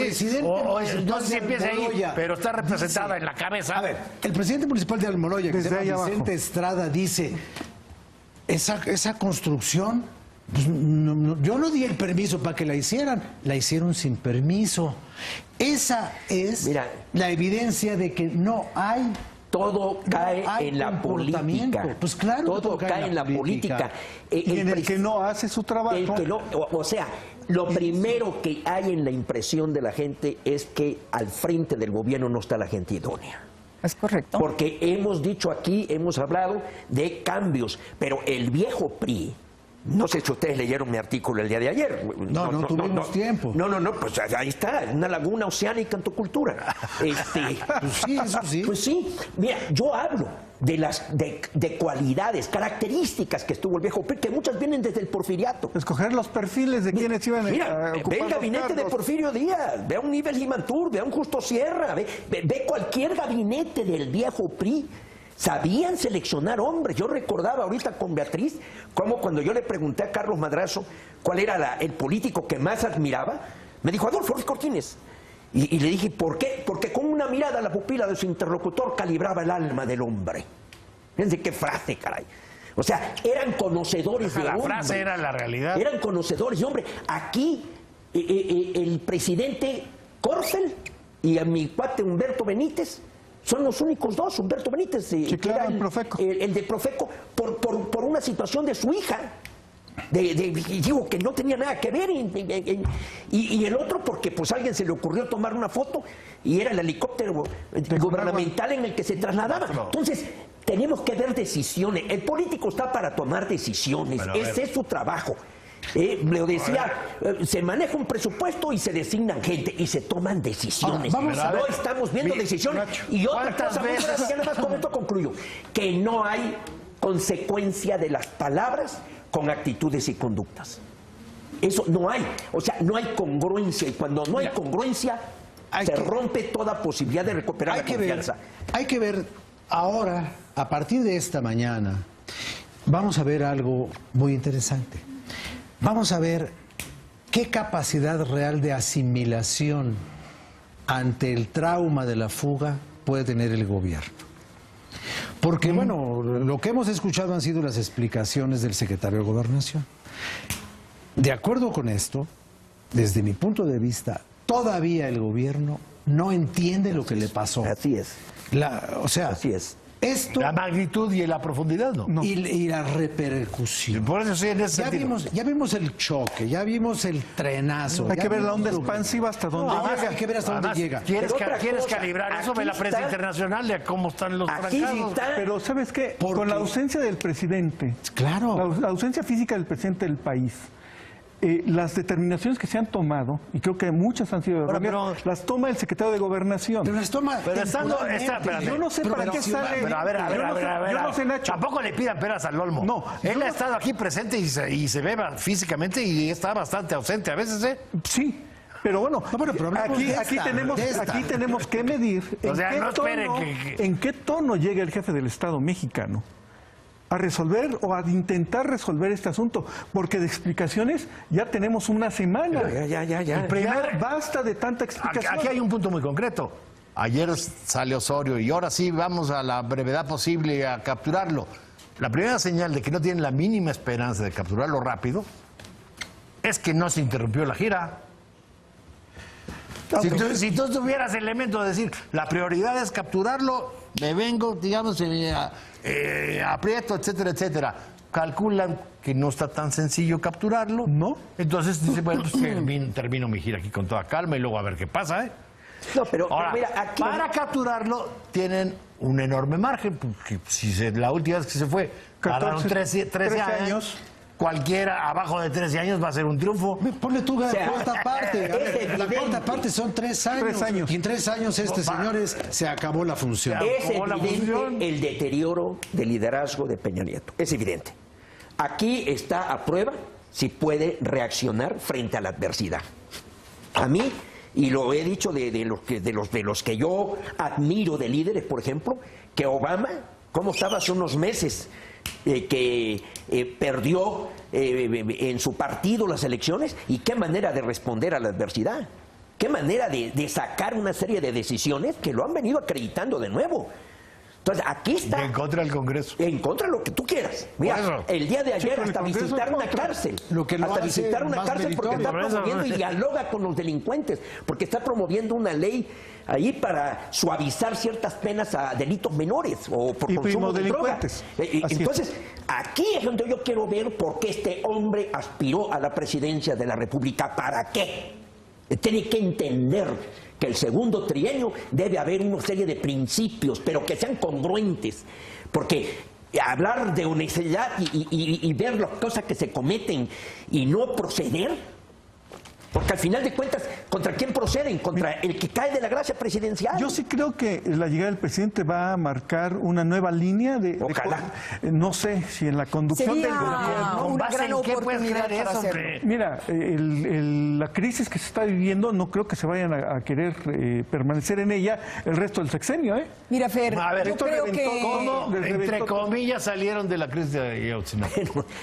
no sé si empieza ahí, pero está representada en la cabeza. A ver, el presidente municipal de Almoloya, que se llama Vicente Estrada, dice, esa construcción... Pues yo no di el permiso para que la hicieron sin permiso. Esa es la evidencia de que no hay... Todo cae en la política. Pues claro, todo cae en la política. Y en el que no hace su trabajo. O sea, lo primero que hay en la impresión de la gente es que al frente del gobierno no está la gente idónea. Es correcto. Porque hemos dicho aquí, hemos hablado de cambios, pero el viejo PRI... No sé si ustedes leyeron mi artículo el día de ayer. No tuvimos tiempo. No, pues ahí está, una laguna oceánica en tu cultura. Pues sí, eso sí. Pues sí, mira, yo hablo de cualidades, características que estuvo el viejo PRI, que muchas vienen desde el porfiriato. Escoger los perfiles de quienes iban a ocupar. Ve el gabinete de Porfirio Díaz, ve a un Nivel Limantur, ve a un Justo Sierra, ve cualquier gabinete del viejo PRI. Sabían seleccionar hombres. Yo recordaba ahorita con Beatriz cómo cuando yo le pregunté a Carlos Madrazo cuál era el político que más admiraba, me dijo Adolfo Ruiz Cortines. Y le dije, ¿por qué? Porque con una mirada a la pupila de su interlocutor calibraba el alma del hombre. Fíjense qué frase, caray. O sea, eran conocedores de hombre. La frase era la realidad. Eran conocedores de hombre. Aquí, el presidente Córcel y a mi cuate Humberto Benítez son los únicos dos, Humberto Benítez, el de Profeco, por una situación de su hija, digo que no tenía nada que ver, y el otro porque pues a alguien se le ocurrió tomar una foto y era el helicóptero gubernamental en el que se trasladaba. Entonces, tenemos que ver decisiones. El político está para tomar decisiones, ese es su trabajo. Lo decía, se maneja un presupuesto y se designan gente y se toman decisiones. No estamos viendo decisiones. Y otra cosa, ya nada más con esto concluyo, que no hay consecuencia de las palabras con actitudes y conductas. Eso no hay, o sea, no hay congruencia, y cuando no hay congruencia se rompe toda posibilidad de recuperar la confianza. Hay que ver ahora, a partir de esta mañana, vamos a ver algo muy interesante. Vamos a ver qué capacidad real de asimilación ante el trauma de la fuga puede tener el gobierno. Porque, bueno, lo que hemos escuchado han sido las explicaciones del secretario de Gobernación. De acuerdo con esto, desde mi punto de vista, todavía el gobierno no entiende lo que le pasó. Así es. Así es. Esto, la magnitud y la profundidad, ¿no? Y la repercusión. Por eso sí, en ese sentido. Ya vimos el choque, ya vimos el trenazo. Hay que ver la onda expansiva hasta dónde llega. Hay que ver hasta dónde llega. ¿Quieres calibrar eso? Ve la prensa internacional de cómo están los trancados. Pero ¿sabes qué? Con la ausencia del presidente, claro, la ausencia física del presidente del país, las determinaciones que se han tomado, y creo que muchas han sido las toma el secretario de Gobernación. Pero las toma. Yo no sé para qué sale. Pero a ver, yo no sé, Nacho. Tampoco le pidan peras al olmo. No. Él ha estado aquí presente y se ve físicamente y está bastante ausente a veces, ¿eh? Sí. Pero bueno, aquí tenemos que medir en qué tono llega el jefe del Estado mexicano a resolver o a intentar resolver este asunto, porque de explicaciones ya tenemos una semana. Basta de tanta explicación. Aquí hay un punto muy concreto. Ayer sale Osorio y ahora sí vamos a la brevedad posible a capturarlo. La primera señal de que no tienen la mínima esperanza de capturarlo rápido es que no se interrumpió la gira. Si tú tuvieras elementos de decir, la prioridad es capturarlo, me vengo, digamos, aprieto, etcétera, etcétera. Calculan que no está tan sencillo capturarlo. No. Entonces dice, bueno, pues termino mi gira aquí con toda calma y luego a ver qué pasa, ¿eh? No, pero mira, aquí para capturarlo tienen un enorme margen, porque la última vez que se fue, 13 años. Cualquiera abajo de 13 años va a ser un triunfo. Ponle tú la cuarta parte. La cuarta parte son 3 años. 3 años. Y en 3 años, señores, se acabó la función. Es evidente el deterioro del liderazgo de Peña Nieto. Es evidente. Aquí está a prueba si puede reaccionar frente a la adversidad. A mí, y lo he dicho de los que yo admiro de líderes, por ejemplo, que Obama, ¿cómo estaba hace unos meses? Que perdió en su partido las elecciones, y qué manera de responder a la adversidad, qué manera de sacar una serie de decisiones que lo han venido acreditando de nuevo. Entonces aquí está. En contra del Congreso. En contra de lo que tú quieras. Mira, el día de ayer hasta visitar una cárcel. Hasta visitar una cárcel porque está promoviendo y dialoga con los delincuentes, porque está promoviendo una ley ahí para suavizar ciertas penas a delitos menores o por consumo de drogas. Entonces, aquí es donde yo quiero ver por qué este hombre aspiró a la presidencia de la República. ¿Para qué? Tiene que entender que el segundo trienio debe haber una serie de principios, pero que sean congruentes, porque hablar de honestidad y ver las cosas que se cometen y no proceder, porque al final de cuentas, ¿contra quién proceden? Contra el que cae de la gracia presidencial. Yo sí creo que la llegada del presidente va a marcar una nueva línea de... Ojalá. No sé si en la conducción del gobierno... Una gran oportunidad para hacerlo. Mira, la crisis que se está viviendo, no creo que se vayan a querer permanecer en ella el resto del sexenio, ¿eh? Mira, Fer, yo creo que... Entre comillas salieron de la crisis de Ayotzinapa.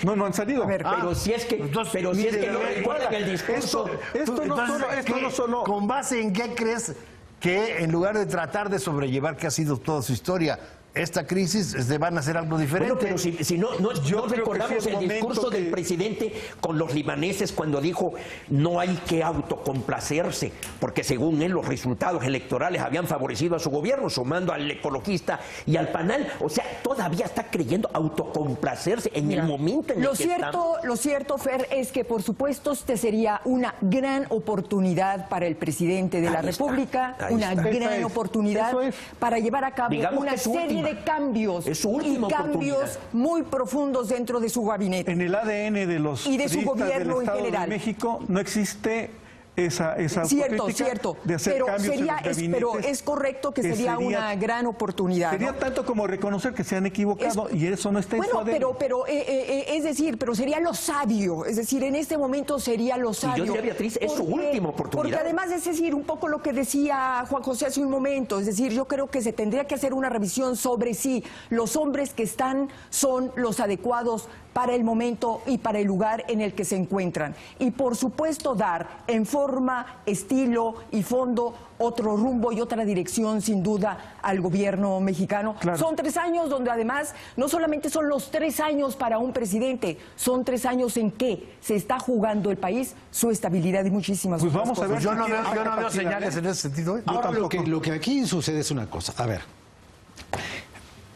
No han salido. Pero si es que no recuerdan el discurso... Esto no solo... ¿Con base en qué crees que en lugar de tratar de sobrellevar que ha sido toda su historia, esta crisis van a hacer algo diferente? Bueno, pero si no recordamos el discurso del presidente con los libaneses cuando dijo no hay que autocomplacerse, porque según él los resultados electorales habían favorecido a su gobierno, sumando al ecologista y al PANAL. O sea, todavía está creyendo autocomplacerse en el momento en el que estamos. Lo cierto, Fer, es que por supuesto este sería una gran oportunidad para el presidente de la República, una gran oportunidad para llevar a cabo una serie serie de cambios. Es su última cambios oportunidad. muy profundos dentro de su gabinete. En el ADN de los Y de su priistas gobierno del en Estado general. de México no existe esa Cierto, autocrítica cierto. de hacer Pero cambios en los gabinetes. pero es correcto que sería una gran oportunidad. Sería ¿no? tanto como reconocer que se han equivocado y eso no está en su Bueno, ADN. es decir, pero sería lo sabio. Es decir, en este momento sería lo sabio. yo diría, Beatriz, es su última oportunidad. Porque además, es decir, un poco lo que decía Juan José hace un momento. Es decir, yo creo que se tendría que hacer una revisión sobre si los hombres que están son los adecuados para el momento y para el lugar en el que se encuentran. Y por supuesto dar en forma, estilo y fondo otro rumbo y otra dirección sin duda al gobierno mexicano. Claro. Son 3 años donde además no solamente son los 3 años para un presidente, son 3 años en que se está jugando el país, su estabilidad y muchísimas Pues otras vamos a cosas. ver. Yo no si veo, quiere yo no veo capacidad, señales en ese sentido. ¿eh? Ahora, lo que aquí sucede es una cosa. A ver,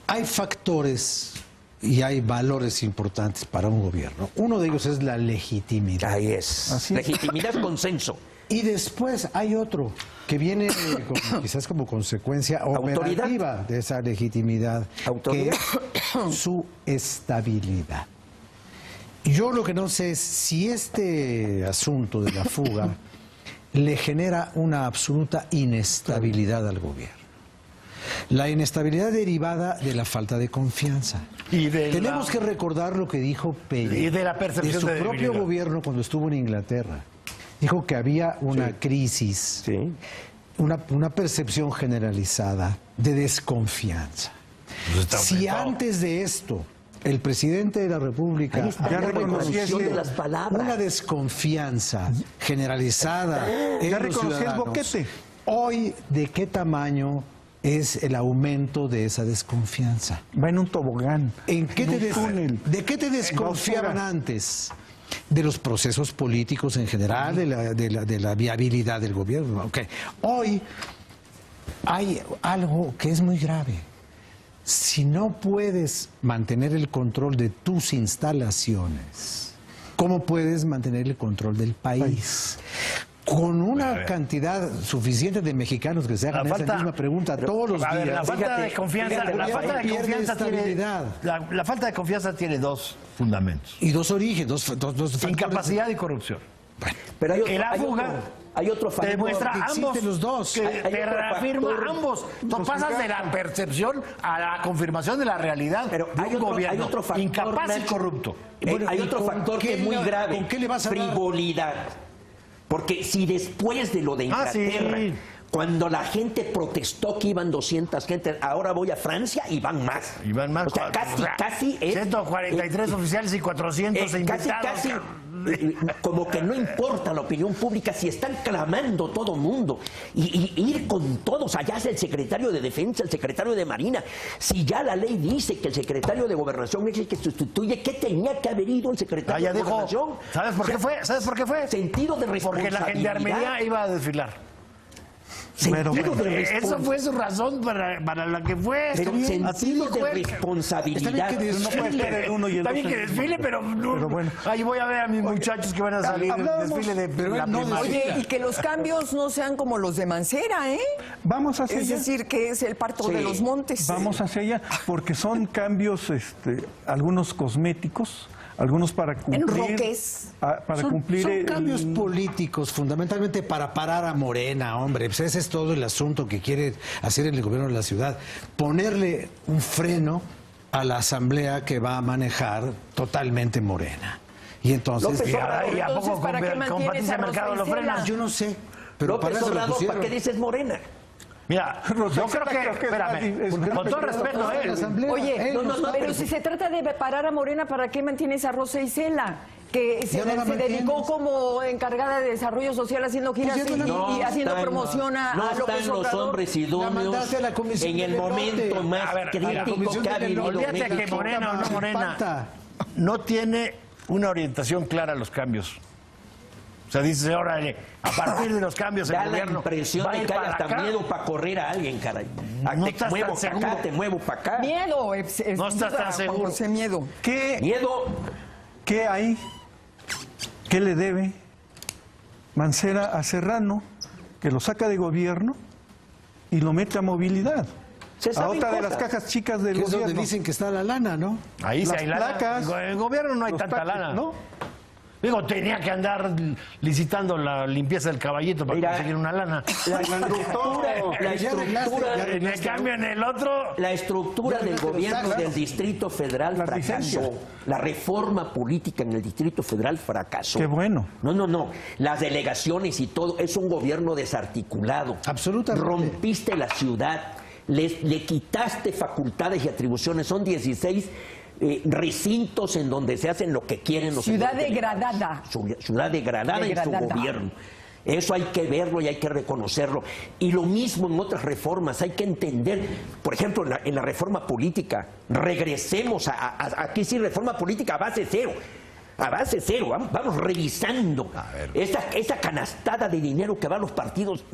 hay factores y hay valores importantes para un gobierno. Uno de ellos es la legitimidad. Ahí es. Así es. Legitimidad, consenso. Y después hay otro que viene quizás como consecuencia operativa de esa legitimidad, Autoridad. que es su estabilidad. Yo lo que no sé es si este asunto de la fuga le genera una absoluta inestabilidad al gobierno. La inestabilidad derivada de la falta de confianza. Y de Tenemos que recordar lo que dijo Pelle Y de la percepción su de propio debilidad. gobierno cuando estuvo en Inglaterra. Dijo que había una crisis, Sí. una percepción generalizada de desconfianza. Pues está Si aumentado. antes de esto el presidente de la República Ahí está ya la reconocía reconocimiento que- de las palabras. una desconfianza generalizada en Ya los reconocía el ciudadanos, boquete. hoy, ¿de qué tamaño es el aumento de esa desconfianza? Va en un tobogán. ¿En qué en te un des- túnel. ¿De qué te desconfiaban fuga. antes? De los procesos políticos en general, de la viabilidad del gobierno. Okay. Hoy hay algo que es muy grave. Si no puedes mantener el control de tus instalaciones, ¿cómo puedes mantener el control del país? Con una cantidad suficiente de mexicanos que se hagan esa misma pregunta todos los A ver, la días. falta de confianza, fíjate, la falta de pierde confianza tiene, estabilidad. la falta de confianza tiene dos fundamentos: Y dos orígenes, dos factores. incapacidad y corrupción. Pero hay otro, En la hay fuga otro, hay otro te factor. demuestra que existen ambos, los dos. que Hay te otro reafirma factor. ambos. Tú pasas de la percepción a la confirmación de la realidad Pero de hay un otro- gobierno hay otro factor, incapaz y Nacho. corrupto. Bueno, Hay ¿y otro con factor que qué es muy grave. ¿Con qué le vas a dar? Frivolidad. Porque si después de lo de Inglaterra, sí. cuando la gente protestó que iban 200 gente, ahora voy a Francia y van más. Y van más. O sea, casi es... 143 oficiales y 400 casi, invitados. como que no importa la opinión pública si están clamando todo mundo y ir con todos, allá es el secretario de Defensa, el secretario de Marina, si ya la ley dice que el secretario de Gobernación es el que sustituye, ¿qué tenía que haber ido el secretario Ya de dijo, Gobernación? ¿sabes por qué fue? ¿Sabes por qué fue? Sentido de Porque responsabilidad. la gendarmería iba a desfilar. Sentido Pero- de Eso fue su razón para la que fue. Pero Así sentido de fue. responsabilidad. Está bien que No puede estar el uno y el Está bien dos que en el mismo desfile, pero, no, Pero bueno. ahí voy a ver a mis muchachos que van a salir en el hablábamos- desfile de pero la él no primaria. Oye, y que los cambios no sean como los de Mancera, ¿eh? Vamos hacia Es allá. decir, que es el parto de Sí. los montes. Vamos hacia allá, porque son cambios, algunos cosméticos, algunos para cumplir. Enroques. Para Son cumplir cambios políticos, fundamentalmente para parar a Morena, hombre. Pues ese es todo el asunto que quiere hacer el gobierno de la ciudad. Ponerle un freno a la asamblea que va a manejar totalmente Morena. Y entonces, López Obrador, ¿Y a Entonces, poco ¿para qué con mantienes Patricia a Rosa Mercado lo Isela? frenas? yo no sé. Pero para López eso lo Obrador, ¿para pusieron. qué dices Morena? Mira, Rosa yo Isela creo que, creo que es espérame, más- es- con todo respeto, La asamblea, Oye, no, pero si se trata de parar a Morena, ¿para qué mantienes a Rosa Isela? Que Ya no la se dedicó mantienes. como encargada de desarrollo social haciendo giras Pues ya no la- y haciendo están- promoción a no López están los Obrador. hombres La idóneos mandaste a la Comisión en el del Norte. momento más A ver, a la crítico Comisión que ha del vivido Norte. olvídate que México. Morena o no Morena Falta. no tiene una orientación clara a los cambios. O sea, dice, órale, a partir de los cambios el Da la gobierno impresión va a de ir que hay para hasta acá. miedo para correr a alguien, caray. No Te estás muevo tan para acá, seguro. te muevo para acá. Miedo, No estás tan Juan seguro. José, miedo. ¿Qué, Miedo. ¿Qué hay? ¿Qué le debe Mancera a Serrano, que lo saca de gobierno y lo mete a movilidad? a otra de las cajas chicas del Que es gobierno. donde dicen que está la lana, ¿no? Ahí sí Las hay lana. placas, En el gobierno no hay los tanta taxis, lana. ¿no? Digo, tenía que andar licitando la limpieza del caballito para Mira, conseguir una lana. La estructura, En cambio, en el otro... la estructura del gobierno del Distrito Federal Las fracasó. licencias. La reforma política en el Distrito Federal fracasó. Qué bueno. No. Las delegaciones y todo, es un gobierno desarticulado. Absolutamente. Rompiste la ciudad, le quitaste facultades y atribuciones. Son 16 recintos en donde se hacen lo que quieren los Ciudad señores degradada. Ciudad degradada en su gobierno. Eso hay que verlo y hay que reconocerlo. Y lo mismo en otras reformas, hay que entender, por ejemplo, en la reforma política, regresemos aquí sí, reforma política a base cero. A base cero, vamos revisando esa canastada de dinero que va a los partidos.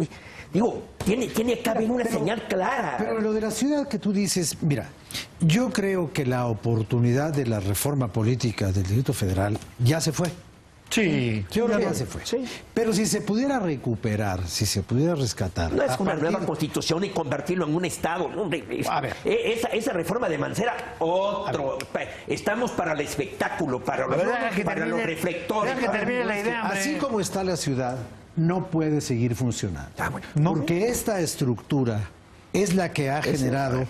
Digo, tiene que haber una señal clara. Pero lo de la ciudad que tú dices, mira, yo creo que la oportunidad de la reforma política del Distrito Federal ya se fue. Sí. Yo creo que ya se fue. Sí. Pero si se pudiera recuperar, si se pudiera rescatar. No es una nueva constitución y convertirlo en un Estado. Hombre, A ver. Esa reforma de Mancera, estamos para el espectáculo, para los reflectores. Deja que termine la idea, hombre. Así como está la ciudad, no puede seguir funcionando. ¿No? Porque esta estructura es la que ha generado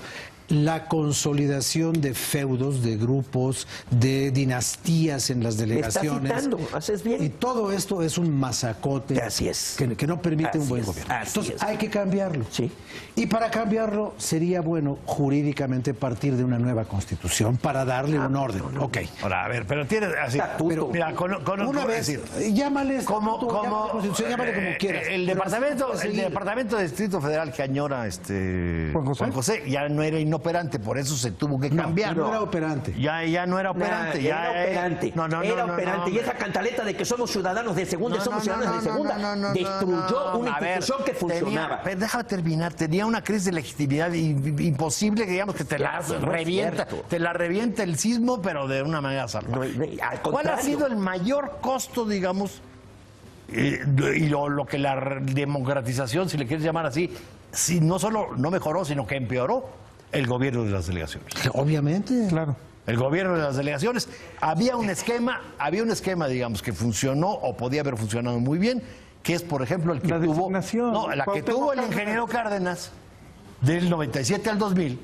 la consolidación de feudos, de grupos, de dinastías en las delegaciones. Estás citando, haces bien. Y todo esto es un masacote Así es. que no permite Así un buen es, gobierno. así Entonces es. hay que cambiarlo. Sí. Y para cambiarlo sería bueno jurídicamente partir de una nueva constitución para darle un orden. Ok. Ahora, a ver, pero tienes así. Estatuto. Pero, mira, Una vez, llámale estatuto, llámale constitución, llámale como quieras. El Pero departamento, así el seguir. departamento de Distrito Federal que añora Juan José. ya no era inoperante, por eso se tuvo que cambiar. no era operante. Ya no era operante. Era operante. Era operante. Y esa cantaleta de que somos ciudadanos de segunda, somos ciudadanos de segunda, destruyó una institución que funcionaba. Déjame terminar. Tenía una crisis de legitimidad imposible, que digamos que te la Cierto, no es revienta. cierto. Te la revienta el sismo, pero de una manera salvaje. Al ¿Cuál ha contrario. sido el mayor costo, digamos, y lo que la democratización, si le quieres llamar así, si no solo no mejoró, sino que empeoró? El gobierno de las delegaciones. Obviamente. Claro. El gobierno de las delegaciones. Había un esquema, digamos, que funcionó o podía haber funcionado muy bien, que es, por ejemplo, el que La tuvo... designación. No, la que Cuauhtémoc tuvo el Cárdenas. ingeniero Cárdenas del 97 al 2000,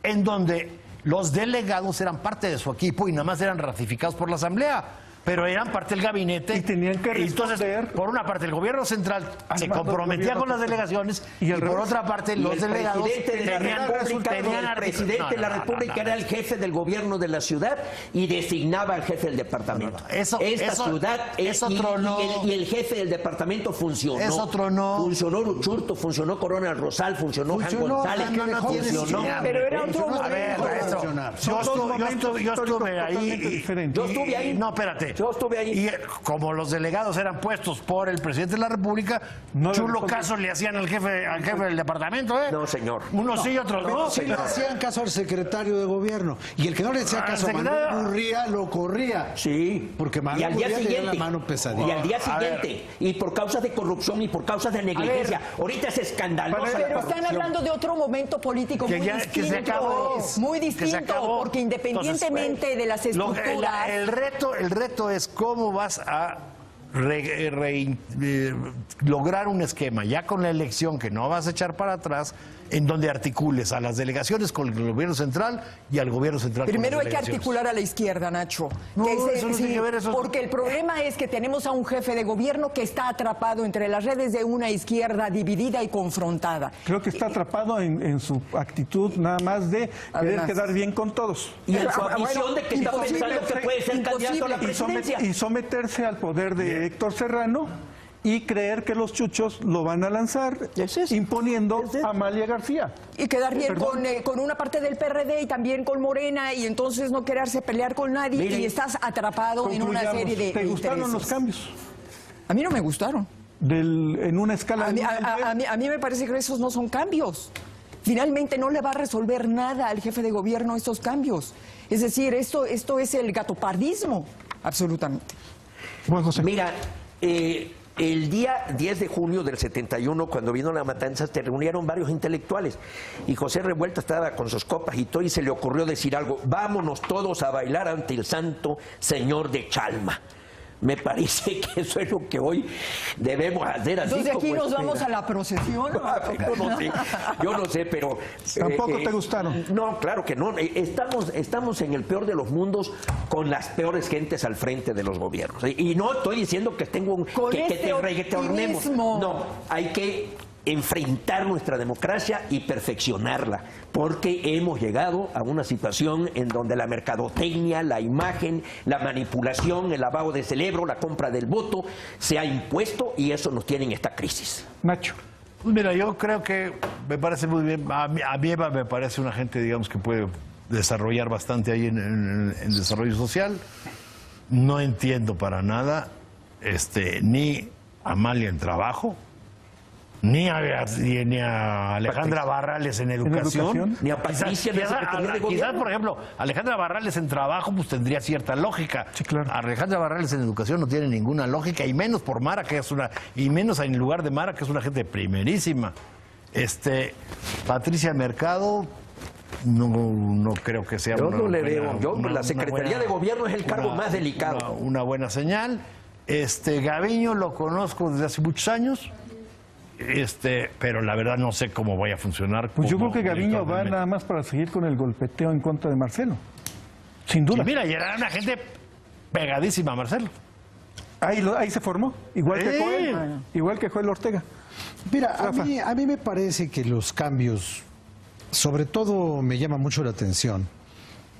en donde los delegados eran parte de su equipo y nada más eran ratificados por la Asamblea. Pero eran parte del gabinete. Y tenían que entonces, responder. por una parte, el gobierno central se Además, comprometía el con las gobierno delegaciones y y, al por revés. otra parte, Y los el delegados presidente de la República, el presidente de la República era el jefe del gobierno de la ciudad y designaba al jefe del departamento. Eso Y el jefe del departamento funcionó. Eso tronó. Funcionó Luchurto, funcionó Corona Ronzal, funcionó Jan González, funcionó. Pero era otro A ver, momento. maestro, yo estuve ahí. Diferente. Yo estuve ahí. No, espérate. Yo estuve ahí. Y como los delegados eran puestos por el presidente de la República, No le chulo responde. caso le hacían al jefe del departamento, ¿eh? No, señor. Unos sí y otros no. Si le hacían caso al secretario de gobierno y el que no le hacía Al caso a Manuel secretario. Gurría lo corría. Sí. Porque Manuel y al día Gurría tenía siguiente, la mano pesadita. Y al día A ver. siguiente, y por causas de corrupción y por causas de negligencia. Ahorita es escandalosa la Pero están corrupción. hablando de otro momento político Que muy ya- que se distinto. acabó. Muy Que se distinto, acabó. porque independientemente de las estructuras... El reto es cómo vas a lograr un esquema, ya con la elección que no vas a echar para atrás, en donde articules a las delegaciones con el gobierno central y al gobierno central Primero con hay las que delegaciones. articular a la izquierda, Nacho. No, Que eso no tiene que ver, eso- Porque el problema es que tenemos a un jefe de gobierno que está atrapado entre las redes de una izquierda dividida y confrontada. Creo que está atrapado en su actitud nada más de Además. querer quedar bien con todos. Y en su Bueno, ambición de que está imposible, pensando que puede ser candidato a la presidencia. Y someterse al poder de Héctor Serrano y creer que los chuchos lo van a lanzar imponiendo a Amalia García. Y quedar bien Perdón. con una parte del PRD y también con Morena, y entonces no quererse pelear con nadie, Miren, y estás atrapado en una Concluyamos. serie de ¿Te gustaron intereses. los cambios? A mí no me gustaron. En una escala A mí, de uno al diez. a mí me parece que esos no son cambios. Finalmente no le va a resolver nada al jefe de gobierno estos cambios. Es decir, esto es el gatopardismo, absolutamente. Juan José. Mira, el día 10 de junio del 71, cuando vino la matanza, se reunieron varios intelectuales y José Revuelta estaba con sus copas y todo y se le ocurrió decir algo: vámonos todos a bailar ante el santo señor de Chalma. Me parece que eso es lo que hoy debemos hacer. Así Entonces aquí como nos vamos a la procesión. Yo no sé, pero... ¿Tampoco te gustaron? No, claro que no. Estamos en el peor de los mundos con las peores gentes al frente de los gobiernos. Y no estoy diciendo que tengo un... que tornemos. No, hay que enfrentar nuestra democracia y perfeccionarla, porque hemos llegado a una situación en donde la mercadotecnia, la imagen, la manipulación, el lavado de cerebro, la compra del voto se ha impuesto y eso nos tiene en esta crisis. Nacho. Pues mira, yo creo que me parece muy bien. A mí Eva me parece una gente, digamos, que puede desarrollar bastante ahí en desarrollo social. No entiendo para nada ni a Amalia en trabajo, ni a Alejandra Barrales en educación, ni a Patricia en Secretaría de Gobierno. Quizás, por ejemplo, Alejandra Barrales en trabajo pues tendría cierta lógica. Sí, claro. Alejandra Barrales en educación no tiene ninguna lógica, y menos por Mara, y menos en lugar de Mara, que es una gente primerísima. Patricia Mercado, no creo que sea yo no le veo. La Secretaría de Gobierno es el cargo más delicado. Una buena señal. Gaviño lo conozco desde hace muchos años. Pero la verdad no sé cómo vaya a funcionar. Pues yo creo que Gaviño va nada más para seguir con el golpeteo en contra de Marcelo. Sin duda. Sí, mira, y era una gente pegadísima a Marcelo. Ahí se formó, igual que Joel Ortega. Mira, a mí me parece que los cambios, sobre todo me llama mucho la atención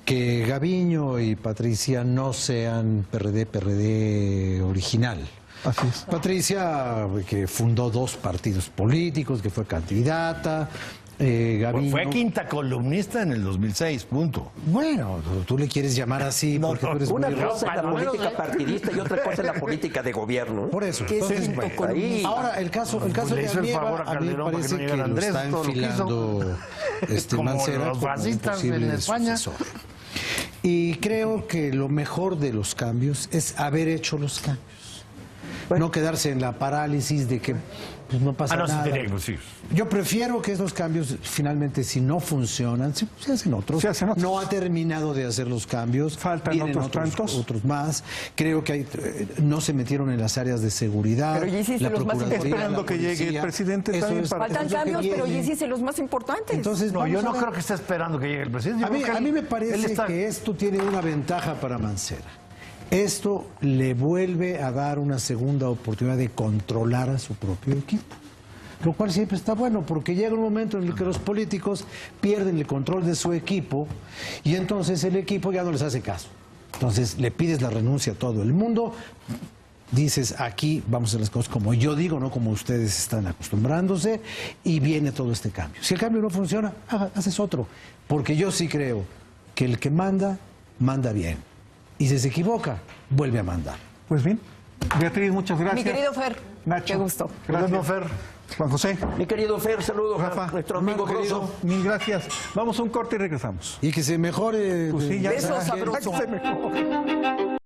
que Gaviño y Patricia no sean PRD original. Así es. Patricia, que fundó 2 partidos políticos, que fue candidata. Gaviño... Fue quinta columnista en el 2006, punto. Bueno, tú le quieres llamar así porque tú eres una muy... cosa es la política partidista y otra cosa es la política de gobierno. Por eso. Entonces, ahora, el caso de Amieva, a mí me parece que lo está enfilando Mancera como un posible sucesor. Y creo que lo mejor de los cambios es haber hecho los cambios. No quedarse en la parálisis de que pues, no pasa nada. Sí. Yo prefiero que estos cambios, finalmente, si no funcionan, se hacen otros. No ha terminado de hacer los cambios. Faltan otros más. Creo que no se metieron en las áreas de seguridad. Pero ya hiciste los más importantes. Esperando que llegue el presidente también. Faltan cambios, pero ya hiciste los más importantes. Entonces, yo no creo que esté esperando que llegue el presidente. A mí me parece que esto tiene una ventaja para Mancera. Esto le vuelve a dar una segunda oportunidad de controlar a su propio equipo, lo cual siempre está bueno, porque llega un momento en el que los políticos pierden el control de su equipo y entonces el equipo ya no les hace caso. Entonces le pides la renuncia a todo el mundo, dices aquí vamos a hacer las cosas como yo digo, no como ustedes están acostumbrándose, y viene todo este cambio. Si el cambio no funciona, haces otro, porque yo sí creo que el que manda bien. Y si se equivoca, vuelve a mandar. Pues bien. Beatriz, muchas gracias. Mi querido Fer, Nacho, qué gusto. Gracias, Fer. Juan José. Mi querido Fer, saludos Rafa, a nuestro amigo Grosso. Mil gracias. Vamos a un corte y regresamos. Y que se mejore. Pues sí, ya Besos sabrosos. que se mejore.